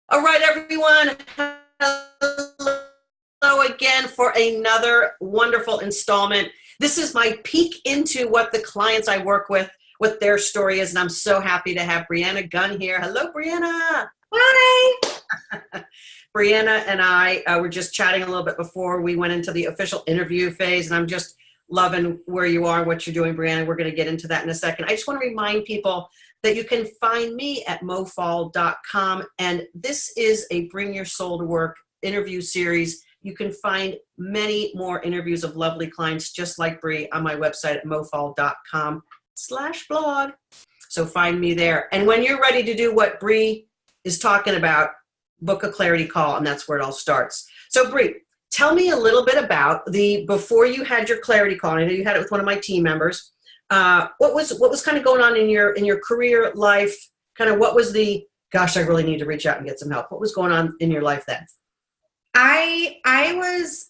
All right, everyone. Hello again for another wonderful installment. This is my peek into what the clients I work with, what their story is, and I'm so happy to have Breanna Gunn here. Hello, Breanna. Hi. Breanna and I were just chatting a little bit before we went into the official interview phase, and I'm just loving where you are, what you're doing, Breanna. We're going to get into that in a second. I just want to remind people that you can find me at mofaul.com, and this is a Bring Your Soul to Work interview series. You can find many more interviews of lovely clients just like Bree on my website at mofaul.com/blog. So find me there. And when you're ready to do what Bree is talking about, book a clarity call, and that's where it all starts. So Bree, tell me a little bit about before you had your clarity call. I know you had it with one of my team members. What was kind of going on in your career life? Kind of what was gosh, I really need to reach out and get some help. What was going on in your life then? I was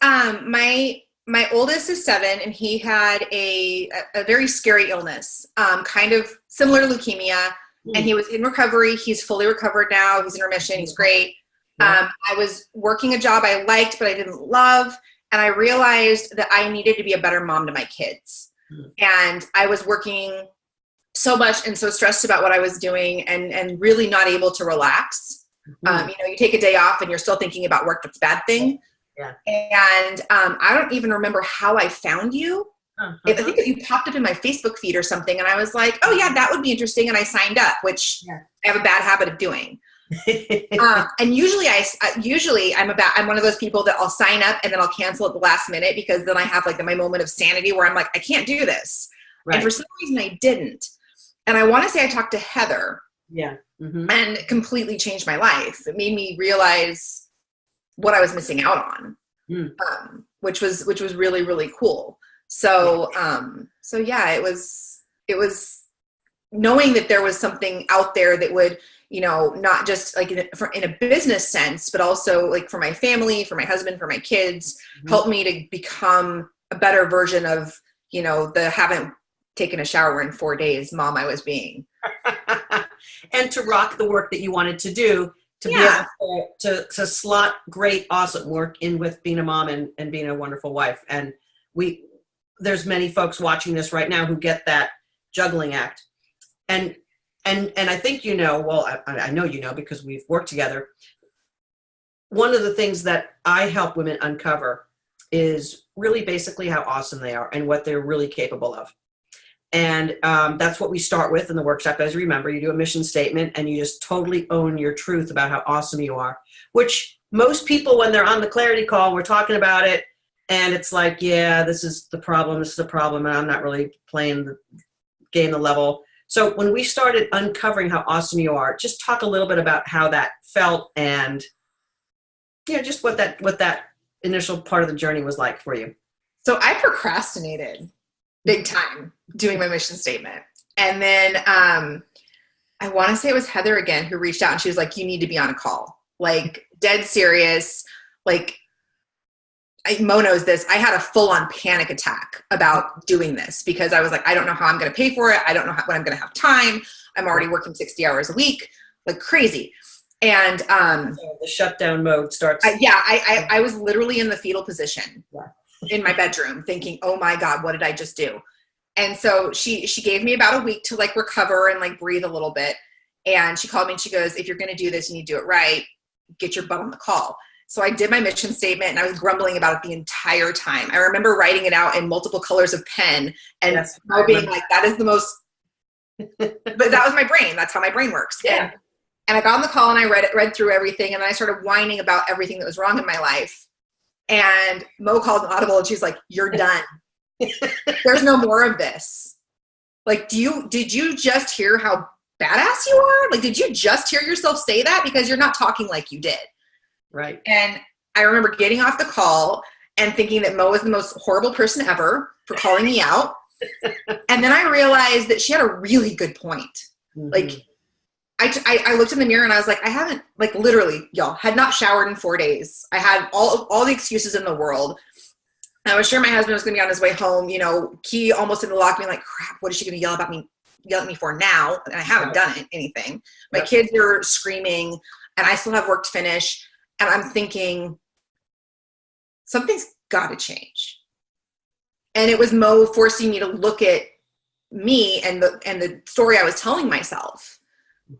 my oldest is 7, and he had a very scary illness, kind of similar to leukemia, and he was in recovery. He's fully recovered now. He's in remission. He's great. I was working a job I liked, but I didn't love, and I realized that I needed to be a better mom to my kids. And I was working so much and so stressed about what I was doing and really not able to relax. You take a day off and you're still thinking about work. That's a bad thing. Yeah. And I don't even remember how I found you. I think that you popped up in my Facebook feed or something. And I was like, oh yeah, that would be interesting. And I signed up, which I have a bad habit of doing. And usually I'm one of those people that I'll sign up and then I'll cancel at the last minute, because then I have like my moment of sanity where I'm like, I can't do this. Right. And for some reason I didn't. And I want to say I talked to Heather. Yeah. And it completely changed my life. It made me realize what I was missing out on, which was really, really cool. So, it was knowing that there was something out there that would, not just like in a business sense, but also like for my family, for my husband, for my kids, help me to become a better version of, the haven't taken a shower in 4 days mom I was being. And to rock the work that you wanted to do, to be able to slot great, awesome work in with being a mom and being a wonderful wife. And there's many folks watching this right now who get that juggling act. And I think I know because we've worked together. One of the things that I help women uncover is really basically how awesome they are and what they're really capable of. And that's what we start with in the workshop. As you remember, you do a mission statement and you just totally own your truth about how awesome you are, which most people, when they're on the clarity call, we're talking about it and it's like, yeah, this is the problem, and I'm not really playing the game, the level. So when we started uncovering how awesome you are, just talk a little bit about how that felt and just what that initial part of the journey was like for you. So I procrastinated big time doing my mission statement. And then I want to say it was Heather again who reached out, and she was like, you need to be on a call, like dead serious. Like Mo knows this. I had a full-on panic attack about doing this because I was like, I don't know how I'm going to pay for it. I don't know when I'm going to have time. I'm already working 60 hours a week, like crazy. And so the shutdown mode starts. I was literally in the fetal position in my bedroom thinking, oh my God, what did I just do? And so she gave me about a week to like recover and like breathe a little bit. And she called me and she goes, if you're going to do this, you need to do it right. Get your butt on the call. So I did my mission statement and I was grumbling about it the entire time. I remember writing it out in multiple colors of pen and being like, that is the most, but that was my brain. That's how my brain works. Yeah. And I got on the call and I read through everything. And then I started whining about everything that was wrong in my life. And Mo called an audible and she's like, you're done. There's no more of this. Like, did you just hear how badass you are? Like, did you just hear yourself say that? Because you're not talking like you did. Right. And I remember getting off the call and thinking that Mo was the most horrible person ever for calling me out. And then I realized that she had a really good point. Like, I looked in the mirror and I was like, I haven't, like, literally, y'all, had not showered in 4 days. I had all the excuses in the world. I was sure my husband was going to be on his way home, key almost in the lock, being like, crap, what is she going to yell at me for now? And I haven't done anything. My kids are screaming. and I still have work to finish. And I'm thinking, something's got to change. And it was Mo forcing me to look at me and the story I was telling myself,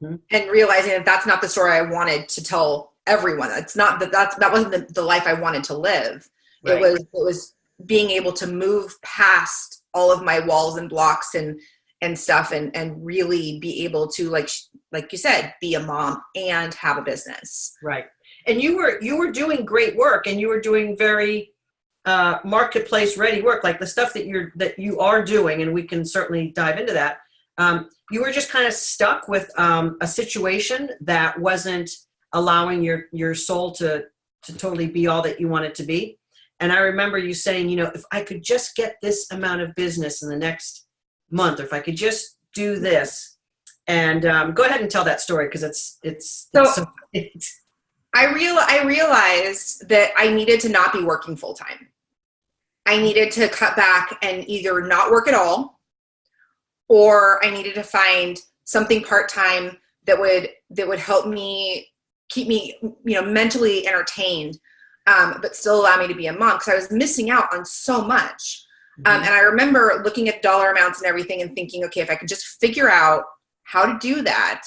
and realizing that that's not the story I wanted to tell everyone. It's not that wasn't the life I wanted to live. Right. It was being able to move past all of my walls and blocks and stuff, and really be able to, like you said, be a mom and have a business. Right. And you were doing great work, and you were doing very marketplace ready work, like the stuff that you are doing, and we can certainly dive into that. You were just kind of stuck with a situation that wasn't allowing your soul to totally be all that you want it to be. And I remember you saying, if I could just get this amount of business in the next month, or if I could just do this. And go ahead and tell that story, because it's so I realized that I needed to not be working full time. I needed to cut back and either not work at all, or I needed to find something part-time that would help me keep me, mentally entertained, but still allow me to be a mom, because I was missing out on so much. And I remember looking at dollar amounts and everything and thinking, okay, if I could just figure out how to do that,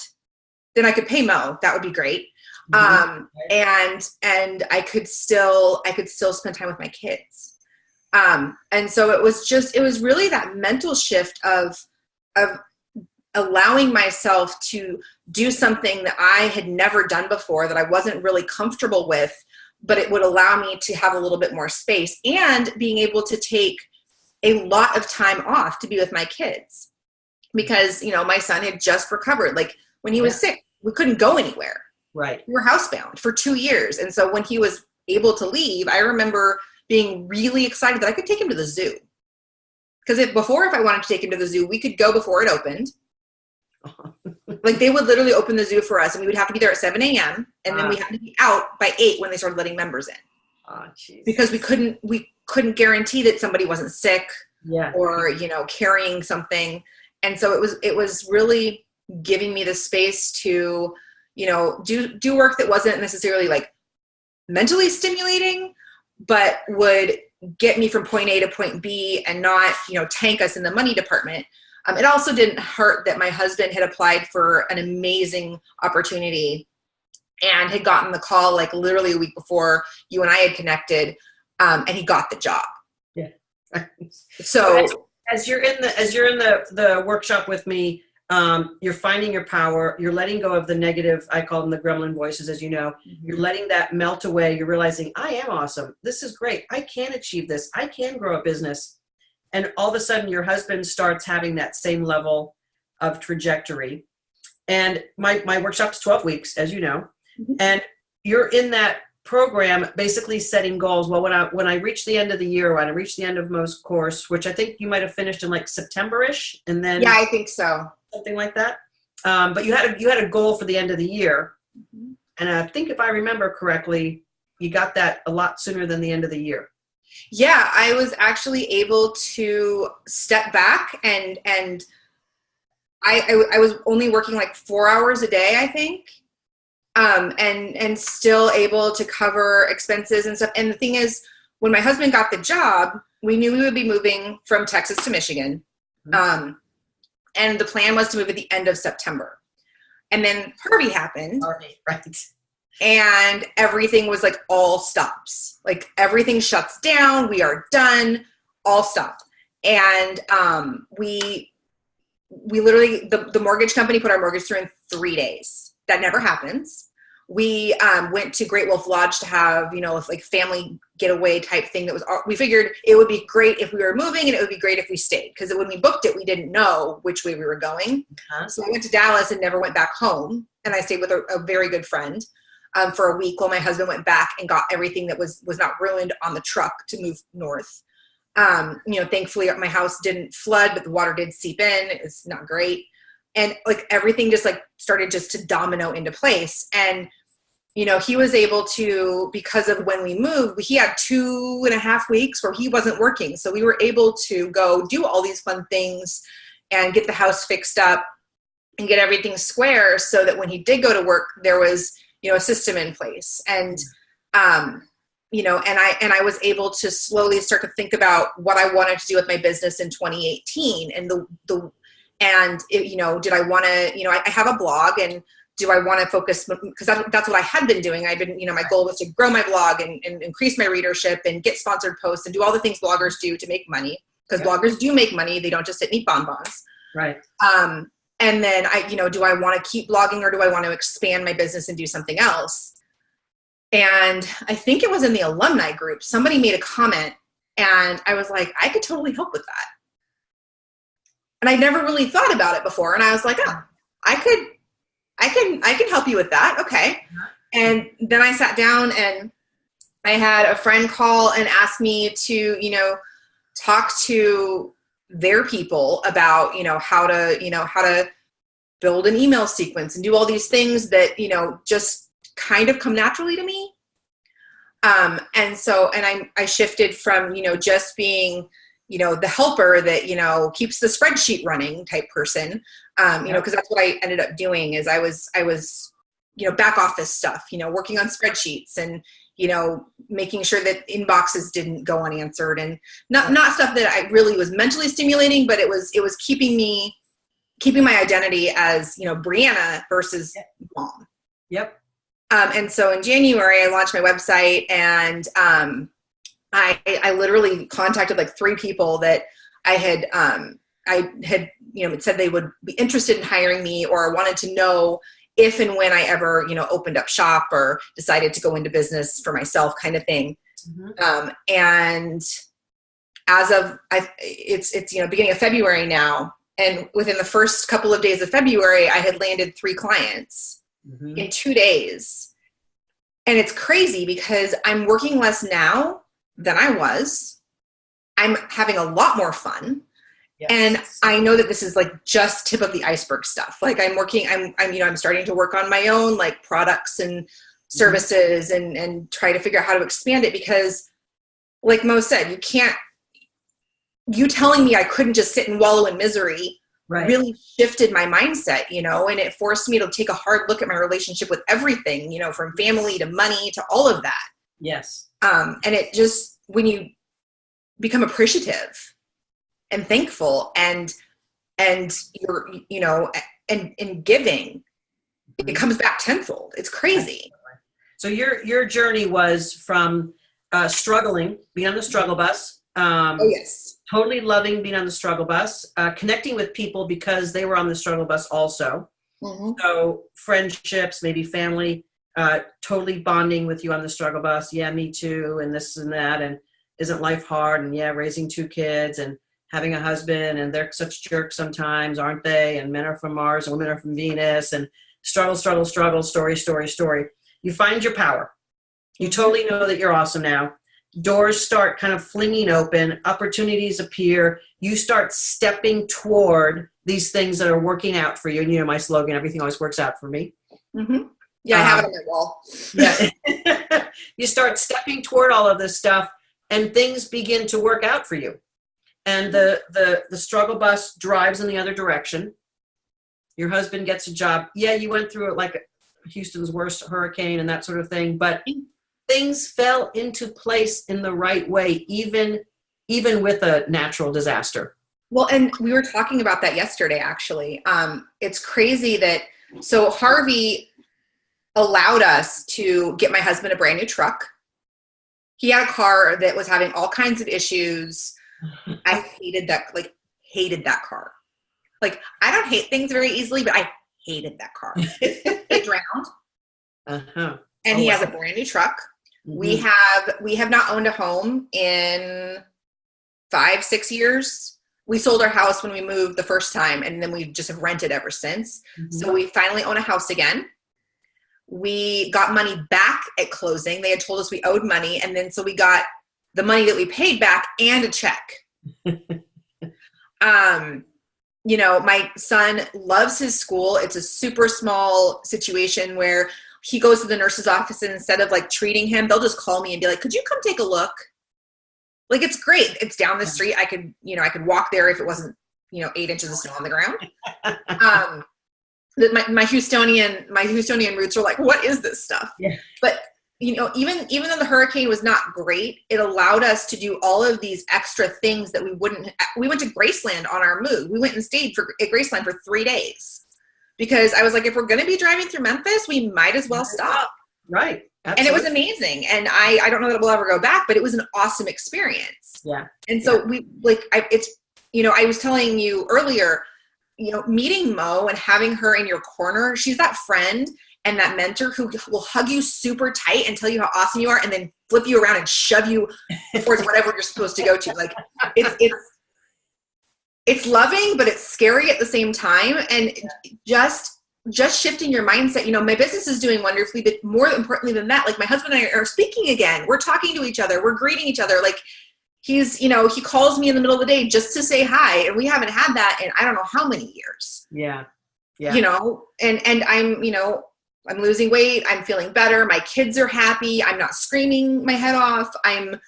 then I could pay Mo. That would be great. And I could still spend time with my kids. And so it was really that mental shift of allowing myself to do something that I had never done before, that I wasn't really comfortable with, but it would allow me to have a little bit more space, and being able to take a lot of time off to be with my kids, because, my son had just recovered. Like, when he was sick, we couldn't go anywhere. Right. We were housebound for 2 years. And so when he was able to leave, I remember being really excited that I could take him to the zoo. Because if I wanted to take him to the zoo, we could go before it opened. Like, they would literally open the zoo for us, and we would have to be there at 7 a.m. And then we had to be out by 8 when they started letting members in. Because we couldn't guarantee that somebody wasn't sick, or, carrying something. And so it was really giving me the space to, do work that wasn't necessarily like mentally stimulating, but would get me from point A to point B, and not, tank us in the money department. It also didn't hurt that my husband had applied for an amazing opportunity and had gotten the call, like, literally a week before you and I had connected, and he got the job. Yeah. So as you're in the workshop with me, you're finding your power. You're letting go of the negative, I call them the gremlin voices, as you know. You're letting that melt away. You're realizing, I am awesome. This is great. I can achieve this. I can grow a business. And all of a sudden, your husband starts having that same level of trajectory. And my workshop's 12 weeks, as you know. And you're in that program basically setting goals. Well, when I reach the end of the year, when I reach the end of Mo's course, which I think you might have finished in like September-ish, and then I think so, something like that. But you had a goal for the end of the year, and I think, if I remember correctly, you got that a lot sooner than the end of the year. Yeah, I was actually able to step back, and I was only working like 4 hours a day, I think. And still able to cover expenses and stuff. And the thing is, when my husband got the job, we knew we would be moving from Texas to Michigan. And the plan was to move at the end of September. And then Harvey happened. Right. And everything was like, all stops. Like, everything shuts down. We are done. All stop. And we literally, the mortgage company put our mortgage through in 3 days. That never happens. We went to Great Wolf Lodge to have, like family getaway type thing. We figured it would be great if we were moving, and it would be great if we stayed, because when we booked it, we didn't know which way we were going. So I went to Dallas and never went back home. And I stayed with a very good friend for a week while my husband went back and got everything that was not ruined on the truck to move north. Thankfully my house didn't flood, but the water did seep in. It's not great. And like, everything just like started just to domino into place. And, he was able to, because of when we moved, he had 2.5 weeks where he wasn't working. So we were able to go do all these fun things and get the house fixed up and get everything square, so that when he did go to work, there was a system in place. And, and I was able to slowly start to think about what I wanted to do with my business in 2018. And did I want to, I have a blog, and do I want to focus, because that's what I had been doing. I've been, my goal was to grow my blog and increase my readership and get sponsored posts and do all the things bloggers do to make money, because bloggers do make money. They don't just sit and eat bonbons. Right. And then do I want to keep blogging, or do I want to expand my business and do something else? And I think it was in the alumni group, somebody made a comment, and I was like, I could totally help with that. And I never really thought about it before. And I was like, oh, I can help you with that. Okay. And then I sat down, and I had a friend call and ask me to, talk to their people about, how to build an email sequence and do all these things that, just kind of come naturally to me. And I shifted from, just being, the helper that, keeps the spreadsheet running type person, because that's what I ended up doing. Is I was, back office stuff, working on spreadsheets and, making sure that inboxes didn't go unanswered, and not stuff that I really was mentally stimulating, but it was keeping my identity as, Breanna versus mom. Yep. And so in January I launched my website, and, I literally contacted like 3 people that I had said they would be interested in hiring me, or wanted to know if and when I ever, opened up shop or decided to go into business for myself, kind of thing. Mm-hmm. And as of, it's beginning of February now. And within the first couple of days of February, I had landed 3 clients in 2 days. And it's crazy because I'm working less now than I was. I'm having a lot more fun. Yes. And I know that this is like just tip of the iceberg stuff. Like I'm starting to work on my own like products and services and try to figure out how to expand it, because like Mo said, you telling me I couldn't just sit and wallow in misery really shifted my mindset, and it forced me to take a hard look at my relationship with everything, from family to money to all of that. Yes. And it just, when you become appreciative and thankful and you're, and giving, it comes back tenfold. It's crazy. So your journey was from struggling, being on the struggle bus. Oh yes. Totally loving being on the struggle bus, connecting with people because they were on the struggle bus also. Mm-hmm. So friendships, maybe family, totally bonding with you on the struggle bus. Yeah, me too. And this and that. And isn't life hard? And yeah, raising 2 kids and having a husband, and they're such jerks sometimes, aren't they? And men are from Mars and women are from Venus, and struggle, story. You find your power. You totally know that you're awesome now. Doors start kind of flinging open, opportunities appear, you start stepping toward these things that are working out for you. And my slogan, everything always works out for me. Mm-hmm. Yeah, I have it on my wall. Yeah. You start stepping toward all of this stuff, and things begin to work out for you. And the struggle bus drives in the other direction. Your husband gets a job. Yeah, you went through it like Houston's worst hurricane and that sort of thing, but things fell into place in the right way, even with a natural disaster. Well, and we were talking about that yesterday, actually. It's crazy that, so Harvey allowed us to get my husband a brand new truck. He had a car that was having all kinds of issues. I hated that car. Like, I don't hate things very easily, but I hated that car. It drowned. Uh-huh. And he has a brand new truck. Mm-hmm. We have not owned a home in 5-6 years. We sold our house when we moved the first time, and then we just have rented ever since. Mm-hmm. So we finally own a house again. We got money back at closing. They had told us we owed money, and then so we got the money that we paid back and a check. My son loves his school. It's a super small situation where he goes to the nurse's office, and instead of like treating him, they'll just call me and be like, could you come take a look? Like, it's great. It's down the street. I could walk there if it wasn't, 8 inches of snow on the ground. my Houstonian roots are like, what is this stuff? Yeah. But even though the hurricane was not great, it allowed us to do all of these extra things that we went to Graceland on our move. We went and stayed at Graceland for 3 days because I was like, if we're going to be driving through Memphis, we might as well stop. Right. Absolutely. And it was amazing. And I don't know that we'll ever go back, but it was an awesome experience. Yeah. And so I was telling you earlier, meeting Mo and having her in your corner, she's that friend and that mentor who will hug you super tight and tell you how awesome you are and then flip you around and shove you towards whatever you're supposed to go to. Like it's loving, but it's scary at the same time. And just shifting your mindset, my business is doing wonderfully, but more importantly than that, like my husband and I are speaking again. We're talking to each other. We're greeting each other. Like he's, he calls me in the middle of the day just to say hi. And we haven't had that in I don't know how many years. Yeah. Yeah. And I'm losing weight. I'm feeling better. My kids are happy. I'm not screaming my head off. I'm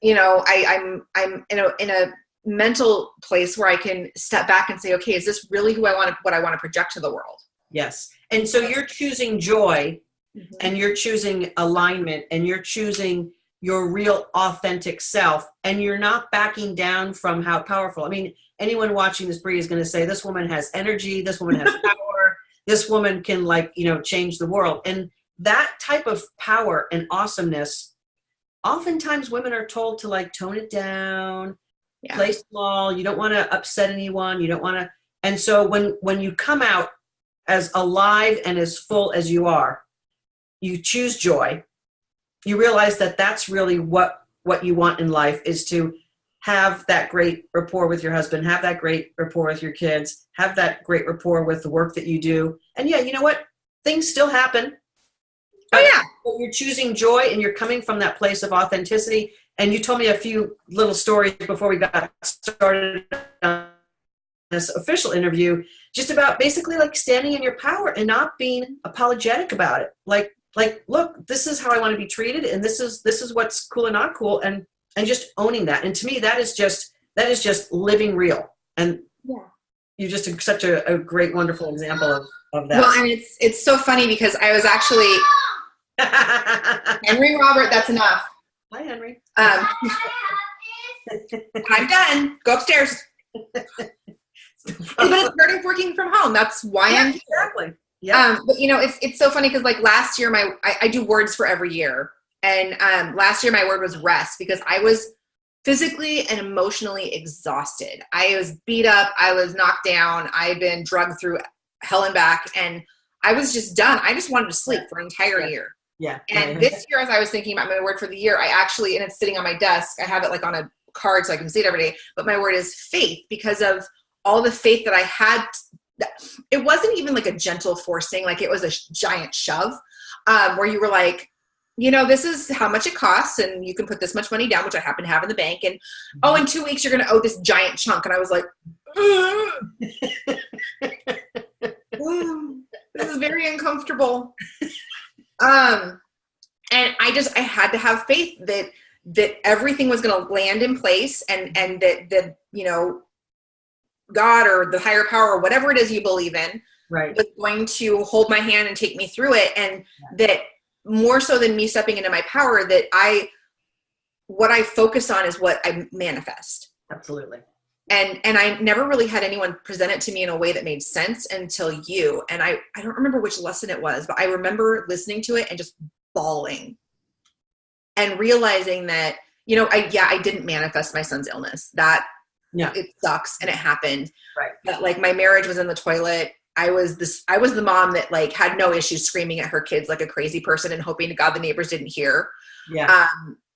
in a mental place where I can step back and say, okay, is this really what I want to project to the world? Yes. And so you're choosing joy and you're choosing alignment and you're choosing your real authentic self and you're not backing down from how powerful. I mean, anyone watching this, Bree, is going to say, this woman has energy. This woman has power. This woman can change the world. And that type of power and awesomeness, oftentimes women are told to tone it down, play small. You don't want to upset anyone. You don't want to. And so when you come out as alive and as full as you are, you choose joy. You realize that that's really what you want in life, is to have that great rapport with your husband, have that great rapport with your kids, have that great rapport with the work that you do. And yeah, you know what? Things still happen. But you're choosing joy and you're coming from that place of authenticity. And you told me a few little stories before we got started on this official interview, just about basically standing in your power and not being apologetic about it. Like, look, this is how I want to be treated. And this is what's cool and not cool. And just owning that. And to me, that is just living real. And you're just such a great, wonderful example of that. Well, and it's so funny because I was actually, Henry Robert, that's enough. Hi, Henry. I'm done. Go upstairs. But it's part of working from home. That's why I'm here. Exactly. Yeah. But it's so funny because last year I do words for every year. And last year my word was rest because I was physically and emotionally exhausted. I was beat up. I was knocked down. I had been drugged through hell and back. And I was just done. I just wanted to sleep for an entire year. Yeah. And this year, as I was thinking about my word for the year, I actually, and it's sitting on my desk, I have it on a card so I can see it every day, but my word is faith because of all the faith that I had. It wasn't even a gentle forcing, it was a giant shove where you were like, this is how much it costs and you can put this much money down, which I happen to have in the bank. And, in 2 weeks, you're going to owe this giant chunk. And I was like, this is very uncomfortable. And I had to have faith that everything was going to land in place and that God or the higher power or whatever it is you believe in was going to hold my hand and take me through it. And that more so than me stepping into my power, that what I focus on is what I manifest. Absolutely. And I never really had anyone present it to me in a way that made sense until you. And I don't remember which lesson it was, but I remember listening to it and just bawling and realizing that, I didn't manifest my son's illness. It sucks and it happened. Right. But my marriage was in the toilet. I was the mom that had no issues screaming at her kids like a crazy person and hoping to God the neighbors didn't hear. Yeah.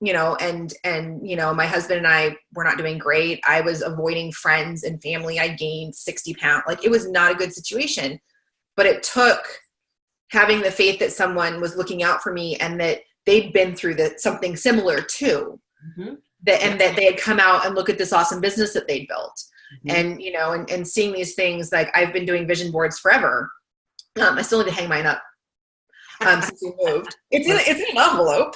My husband and I were not doing great. I was avoiding friends and family. I gained 60 pounds. It was not a good situation, but it took having the faith that someone was looking out for me and that they'd been through something similar too. Mm-hmm. That they had come out and look at this awesome business that they'd built. Mm-hmm. And seeing these things, I've been doing vision boards forever. I still need to hang mine up. Since we moved, it's in an envelope.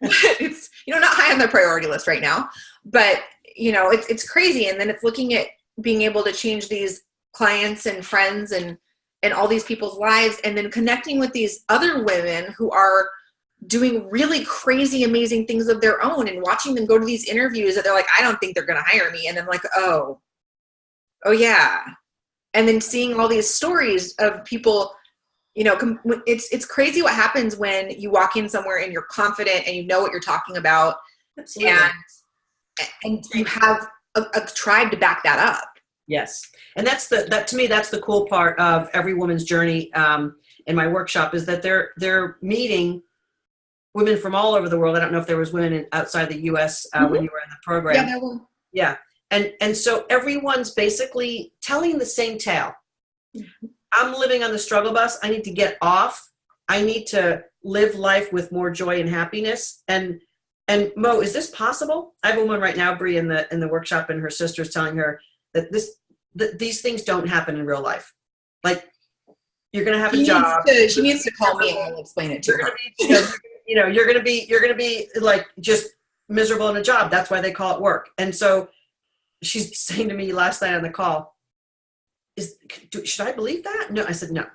It's not high on their priority list right now, but it's crazy. And then it's looking at being able to change these clients and friends and and all these people's lives, and then connecting with these other women who are doing really crazy, amazing things of their own, and watching them go to these interviews that they're like, I don't think they're going to hire me. And I'm like, oh yeah. And then seeing all these stories of people, you know, it's crazy what happens when you walk in somewhere and you're confident and you know what you're talking about. Absolutely. And you have a tribe to back that up. Yes. And that to me, that's the cool part of every woman's journey in my workshop, is that they're meeting women from all over the world. I don't know if there was women outside the US when you were in the program. Yeah, there were. Yeah. And so everyone's basically telling the same tale. Mm-hmm. I'm living on the struggle bus. I need to get off. I need to live life with more joy and happiness. And Mo, is this possible? I have a woman right now, Bree, in the workshop, and her sister's telling her that these things don't happen in real life. Like, you're going to have a job. She needs to call me and I'll explain it to her. You're going to be like just miserable in a job. That's why they call it work. And so she's saying to me last night on the call, should I believe that? No, I said, no.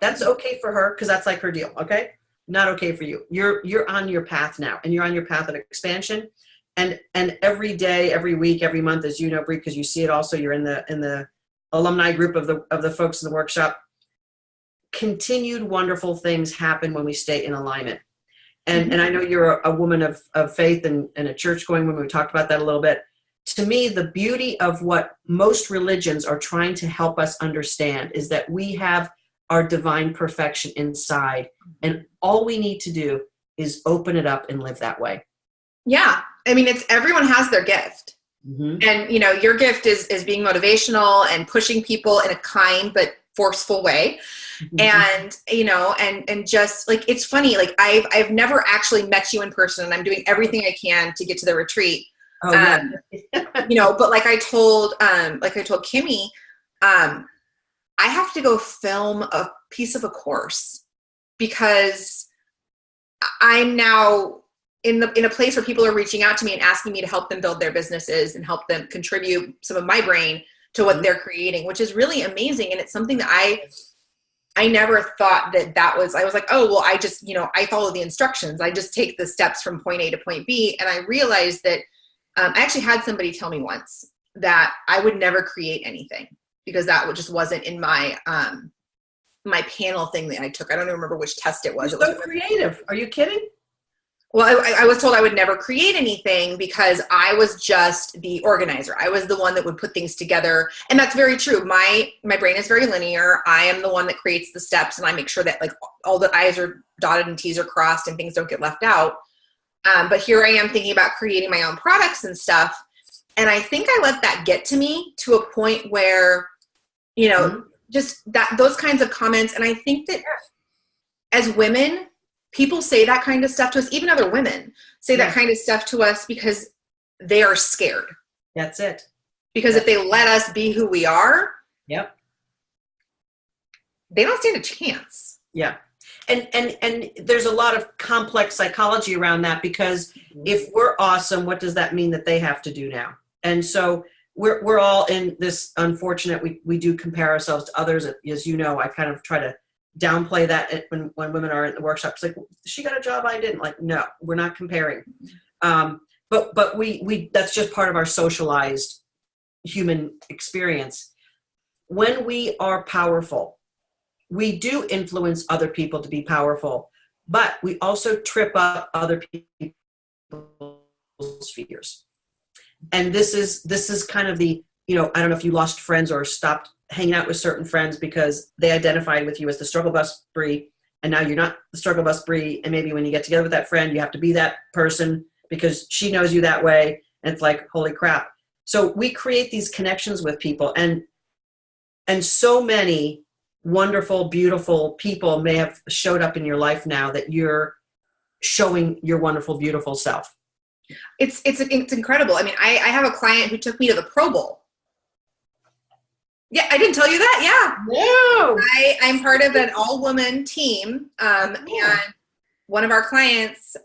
That's okay for her, because that's like her deal. Okay. Not okay for you. You're on your path now, and you're on your path of expansion. And every day, every week, every month, as you know, Bree, because you see it also, you're in the alumni group of the folks in the workshop. Continued wonderful things happen when we stay in alignment. And I know you're a woman of faith and a church going woman. We talked about that a little bit. To me, the beauty of what most religions are trying to help us understand is that we have our divine perfection inside, and all we need to do is open it up and live that way. Yeah. I mean, everyone has their gift. Mm-hmm. And, you know, your gift is being motivational and pushing people in a kind but forceful way. Mm-hmm. And, you know, and just like, it's funny, like I've never actually met you in person, and I'm doing everything I can to get to the retreat. Oh, yeah. You know, but like I told Kimmy, I have to go film a piece of a course, because I'm now in a place where people are reaching out to me and asking me to help them build their businesses and help them contribute some of my brain to what they're creating, which is really amazing. And it's something that I never thought that was, I was like, oh, well, I just, you know, I follow the instructions. I just take the steps from point A to point B. And I realized that I actually had somebody tell me once that I would never create anything, because that just wasn't in my my panel thing that I took. I don't even remember which test it was. You're so creative. Are you kidding? Well, I was told I would never create anything because I was just the organizer. I was the one that would put things together. And that's very true. My brain is very linear. I am the one that creates the steps, and I make sure that like all the I's are dotted and T's are crossed and things don't get left out. But here I am thinking about creating my own products and stuff. And I think I let that get to me to a point where, you know, just those kinds of comments. And I think that as women, people say that kind of stuff to us. Even other women say that kind of stuff to us because they are scared. That's it. Because if they let us be who we are, they don't stand a chance. Yeah. And there's a lot of complex psychology around that, because if we're awesome, what does that mean that they have to do now? And so we're all in this unfortunate, we do compare ourselves to others. As you know, I kind of try to downplay that when women are in the workshop. It's like, she got a job, I didn't. Like, no, we're not comparing. But we that's just part of our socialized human experience. When we are powerful, we do influence other people to be powerful, but we also trip up other people's fears. And this is kind of the, you know, I don't know if you lost friends or stopped hanging out with certain friends because they identified with you as the struggle bus Bree, and now you're not the struggle bus Bree. And maybe when you get together with that friend, you have to be that person because she knows you that way. And it's like, holy crap. So we create these connections with people, and so many wonderful, beautiful people may have showed up in your life now that you're showing your wonderful, beautiful self. It's incredible. I mean, I have a client who took me to the Pro Bowl. Yeah, I didn't tell you that. Yeah. No. I'm part of an all-woman team, and one of our clients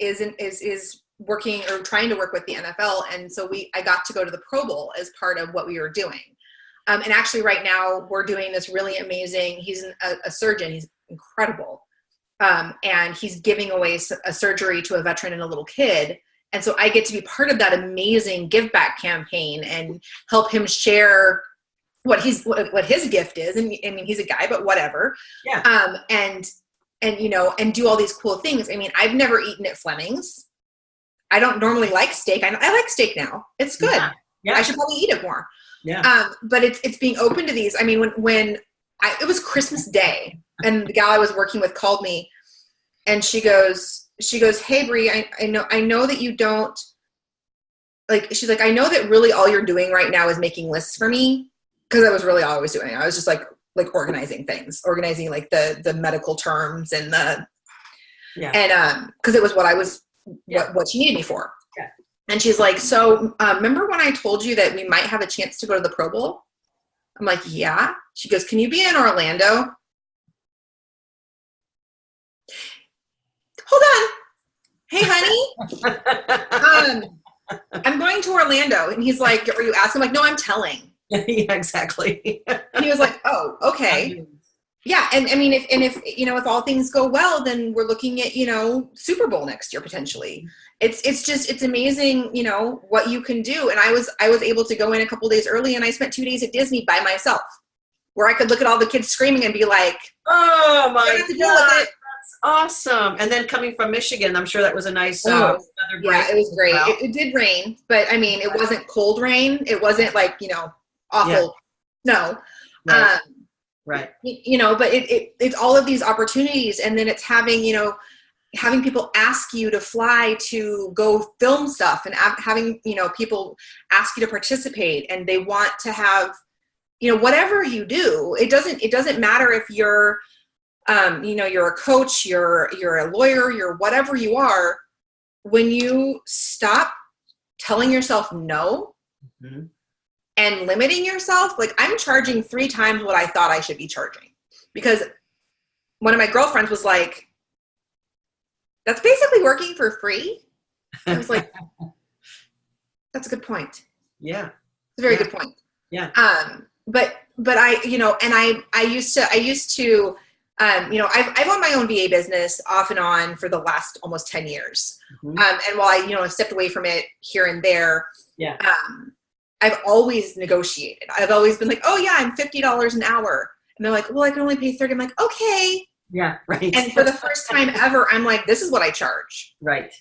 is working or trying to work with the NFL, and so I got to go to the Pro Bowl as part of what we were doing. And actually right now we're doing this really amazing, he's a surgeon, he's incredible. And he's giving away a surgery to a veteran and a little kid. And so I get to be part of that amazing give back campaign and help him share what his gift is. And I mean, he's a guy, but whatever. Yeah. And do all these cool things. I mean, I've never eaten at Fleming's. I don't normally like steak. I like steak now. It's good. Yeah. Yeah. I should probably eat it more. Yeah. But it's being open to these. I mean, it was Christmas Day and the gal I was working with called me and she goes, "Hey Bree, I know that you don't like," she's like, "I know that really all you're doing right now is making lists for me." Cause that was really all I was doing. I was just like organizing things, organizing like the medical terms and cause it was what she needed me for. Yeah. And she's like, "So remember when I told you that we might have a chance to go to the Pro Bowl?" I'm like, "Yeah." She goes, "Can you be in Orlando?" Hold on. "Hey, honey, I'm going to Orlando." And he's like, "Are you asking?" I'm like, "No, I'm telling." Yeah, exactly. And he was like, "Oh, okay." Yeah. And I mean, if all things go well, then we're looking at, Super Bowl next year, potentially. It's amazing, what you can do. And I was able to go in a couple days early and I spent 2 days at Disney by myself where I could look at all the kids screaming and be like, "Oh my God, that's awesome." And then coming from Michigan, I'm sure that was a nice, yeah, it was great. Well. It did rain, but I mean, it wasn't cold rain. It wasn't like, awful. No. Right. Right. But it's all of these opportunities. And then it's having people ask you to fly to go film stuff and having, people ask you to participate and they want to have, whatever you do, it doesn't matter if you're, you're a coach, you're a lawyer, you're whatever you are. When you stop telling yourself no, mm-hmm. and limiting yourself, like I'm charging 3 times what I thought I should be charging because one of my girlfriends was like, "That's basically working for free." I was like, "That's a good point." Yeah. It's a very good point. Yeah. But I, and I used to, I've owned my own VA business off and on for the last almost 10 years. Mm-hmm. And while I, stepped away from it here and there, yeah. I've always negotiated. I've always been like, "Oh yeah, I'm $50 an hour." And they're like, "Well, I can only pay 30. I'm like, "Okay." Yeah. Right. And for the first time ever, I'm like, "This is what I charge." Right.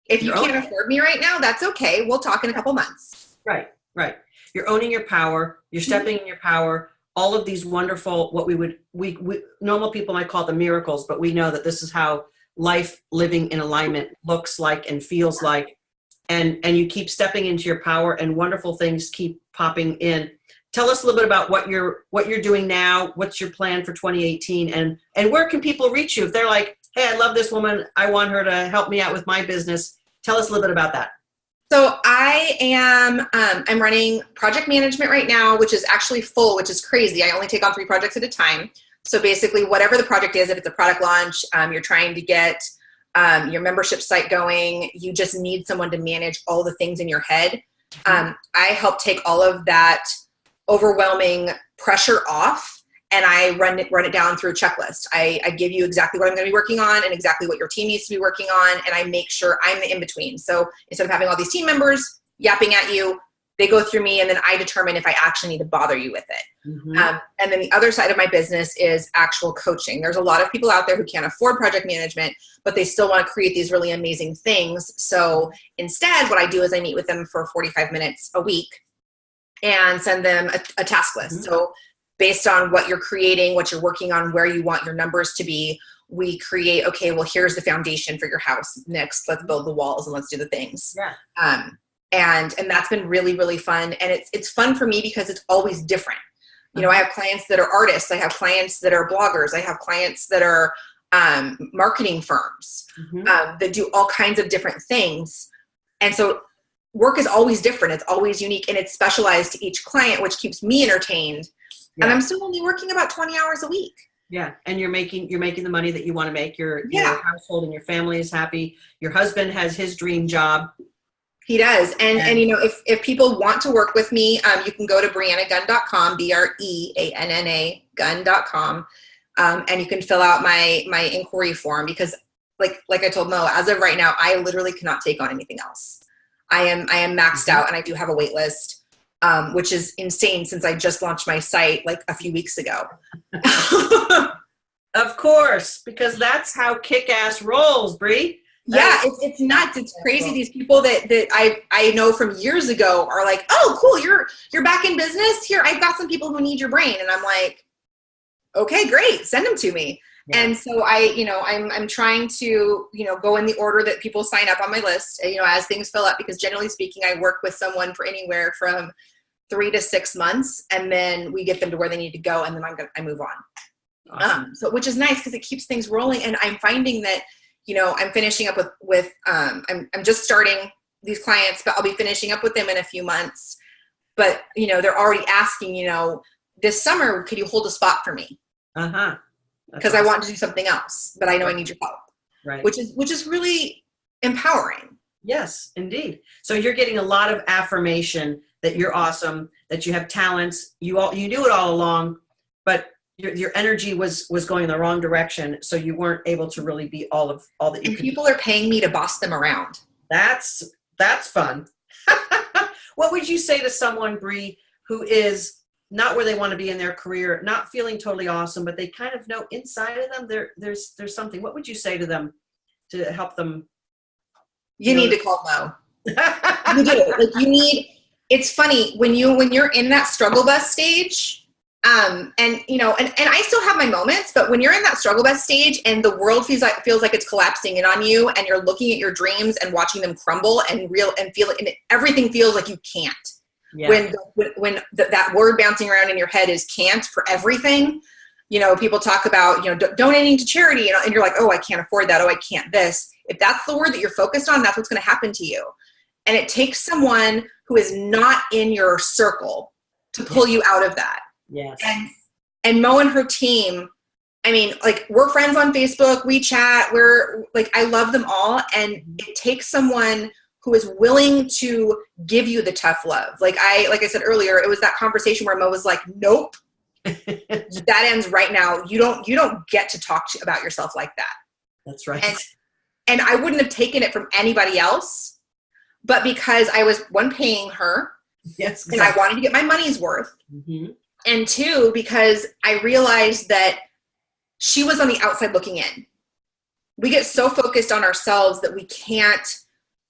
If you can't afford me right now, that's okay. We'll talk in a couple months. Right. Right. You're owning your power. You're stepping in your power. All of these wonderful, what we normal people might call them miracles, but we know that this is how life living in alignment looks like and feels like. And you keep stepping into your power and wonderful things keep popping in. Tell us a little bit about what you're doing now. What's your plan for 2018 and where can people reach you? If they're like, "Hey, I love this woman. I want her to help me out with my business." Tell us a little bit about that. So I'm running project management right now, which is actually full, which is crazy. I only take on 3 projects at a time. So basically whatever the project is, if it's a product launch, you're trying to get your membership site going, you just need someone to manage all the things in your head. I help take all of that overwhelming pressure off and I run it down through a checklist. I give you exactly what I'm going to be working on and exactly what your team needs to be working on. And I make sure I'm the in-between. So instead of having all these team members yapping at you, they go through me and then I determine if I actually need to bother you with it. Mm-hmm. And then the other side of my business is actual coaching. There's a lot of people out there who can't afford project management, but they still want to create these really amazing things. So instead, what I do is I meet with them for 45 minutes a week and send them a task list. Mm-hmm. So based on what you're creating, what you're working on, where you want your numbers to be, we create, okay, well, here's the foundation for your house. Next, let's build the walls and let's do the things. Yeah. And that's been really, really fun. And it's fun for me because it's always different. You know, I have clients that are artists. I have clients that are bloggers. I have clients that are marketing firms that do all kinds of different things. And so work is always different. It's always unique and it's specialized to each client, which keeps me entertained. Yeah. And I'm still only working about 20 hours a week. Yeah. And you're making the money that you want to make. Your household and your family is happy. Your husband has his dream job. He does. And you know, if people want to work with me, you can go to breannagun.com, BREANNA gun.com. And you can fill out my inquiry form, because like I told Mo, as of right now, I literally cannot take on anything else. I am maxed out, and I do have a wait list, which is insane since I just launched my site like a few weeks ago. Of course, because that's how kick-ass rolls, Bree. Yeah, it's nuts. It's crazy. These people that I know from years ago are like, oh, cool, you're back in business? Here, I've got some people who need your brain. And I'm like, okay, great, send them to me. Yeah. And so I'm trying to, go in the order that people sign up on my list, as things fill up, because generally speaking, I work with someone for anywhere from 3 to 6 months, and then we get them to where they need to go, and then I move on. Awesome. So which is nice because it keeps things rolling. And I'm finding that, I'm finishing up with I'm just starting these clients, but I'll be finishing up with them in a few months. But, they're already asking, this summer, could you hold a spot for me? Uh-huh. Because awesome. I want to do something else, but I know I need your help. Right. Which is really empowering. Yes, indeed. So you're getting a lot of affirmation that you're awesome, that you have talents. You knew it all along, but your energy was going in the wrong direction, so you weren't able to really be all that you and could. People are paying me to boss them around. That's fun. What would you say to someone, Bree, who is not where they want to be in their career, not feeling totally awesome, but they kind of know inside of them there's something? What would you say to them to help them? You need to call Mo. You do. It's funny when you're in that struggle bus stage. And I still have my moments, but when you're in that struggle bus stage and the world feels like it's collapsing in on you, and you're looking at your dreams and watching them crumble and everything feels like you can't. Yeah. When that word bouncing around in your head is can't for everything. People talk about, donating to charity, and you're like, oh, I can't afford that. Oh, I can't this. If that's the word that you're focused on, that's what's going to happen to you. And it takes someone who is not in your circle to pull you out of that. Yes. And Mo and her team, we're friends on Facebook, we chat, I love them all. And it takes someone who is willing to give you the tough love. Like I said earlier, it was that conversation where Mo was like, nope, that ends right now. You don't get to talk about yourself like that. That's right. And I wouldn't have taken it from anybody else, but because I was, one, paying her. Yes. Exactly. And I wanted to get my money's worth. Mm-hmm. And 2, because I realized that she was on the outside looking in. We get so focused on ourselves that we can't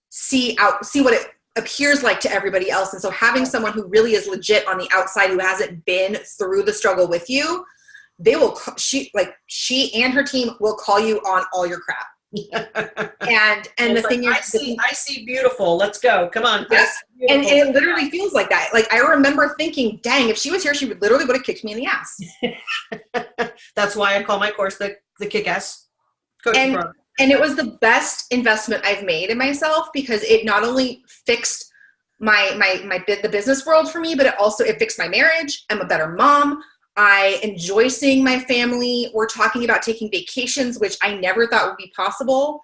see what it appears like to everybody else. And so having someone who really is legit on the outside, who hasn't been through the struggle with you, she and her team will call you on all your crap. and the thing is, I see beautiful. Let's go. Come on. Yes. And it literally feels like that. Like I remember thinking, dang, if she was here, she would have kicked me in the ass. That's why I call my course the Kick-Ass Coaching Program. And it was the best investment I've made in myself, because it not only fixed the business world for me, but it fixed my marriage. I'm a better mom. I enjoy seeing my family. We're talking about taking vacations, which I never thought would be possible.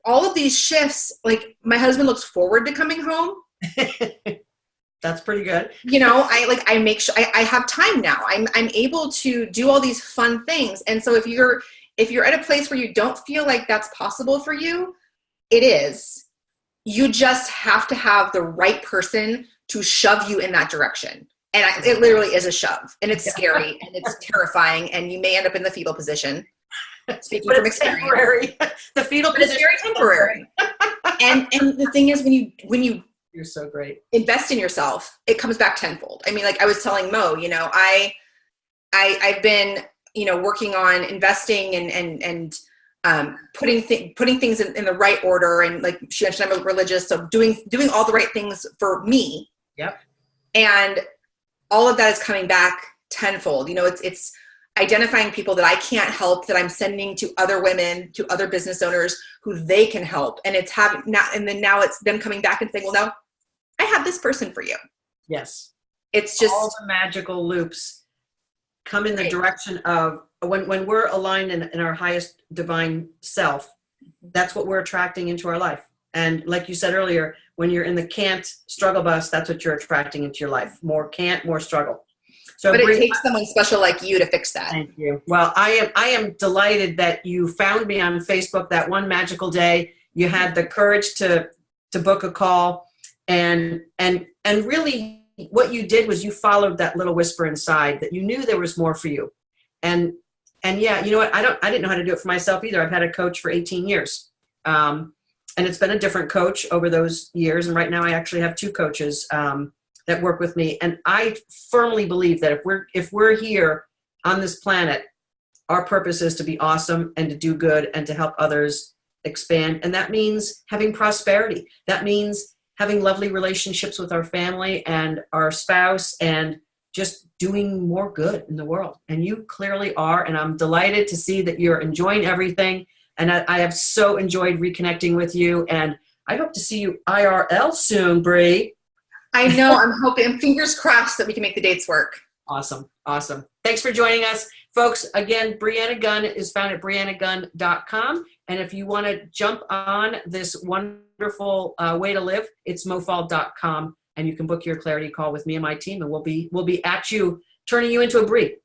All of these shifts, like my husband looks forward to coming home. That's pretty good. I make sure I have time now. I'm able to do all these fun things. And so if you're at a place where you don't feel like that's possible for you, it is. You just have to have the right person to shove you in that direction. And it literally is a shove, and it's scary, and it's terrifying, and you may end up in the fetal position. Speaking from experience, temporary. The fetal position is very temporary. and the thing is, when you you're so great, invest in yourself, it comes back tenfold. I was telling Mo, I've been working on investing and putting things in the right order, and like she mentioned, I'm religious, so doing all the right things for me. Yep. And all of that is coming back tenfold. It's identifying people that I can't help, that I'm sending to other women, to other business owners who they can help. And now it's them coming back and saying, well, no, I have this person for you. Yes. It's just all the magical loops come in the direction of when we're aligned in our highest divine self. That's what we're attracting into our life. And like you said earlier, when you're in the can't struggle bus, that's what you're attracting into your life. More can't, more struggle. So, but it takes someone special like you to fix that. Thank you. Well, I am delighted that you found me on Facebook that one magical day. You had the courage to book a call, and really what you did was you followed that little whisper inside that you knew there was more for you. And yeah, you know what? I didn't know how to do it for myself either. I've had a coach for 18 years. And it's been a different coach over those years. And right now I actually have 2 coaches that work with me. And I firmly believe that if we're here on this planet, our purpose is to be awesome and to do good and to help others expand. And that means having prosperity. That means having lovely relationships with our family and our spouse and just doing more good in the world. And you clearly are. And I'm delighted to see that you're enjoying everything. And I have so enjoyed reconnecting with you. And I hope to see you IRL soon, Bree. I know. I'm hoping, fingers crossed, that we can make the dates work. Awesome. Awesome. Thanks for joining us. Folks, again, Breanna Gunn is found at breannagunn.com. And if you want to jump on this wonderful way to live, it's mofaul.com. And you can book your clarity call with me and my team. And we'll be at you, turning you into a Bree.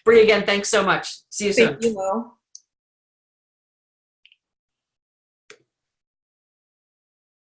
Bree, again, thanks so much. See you soon. Thank you, Mo.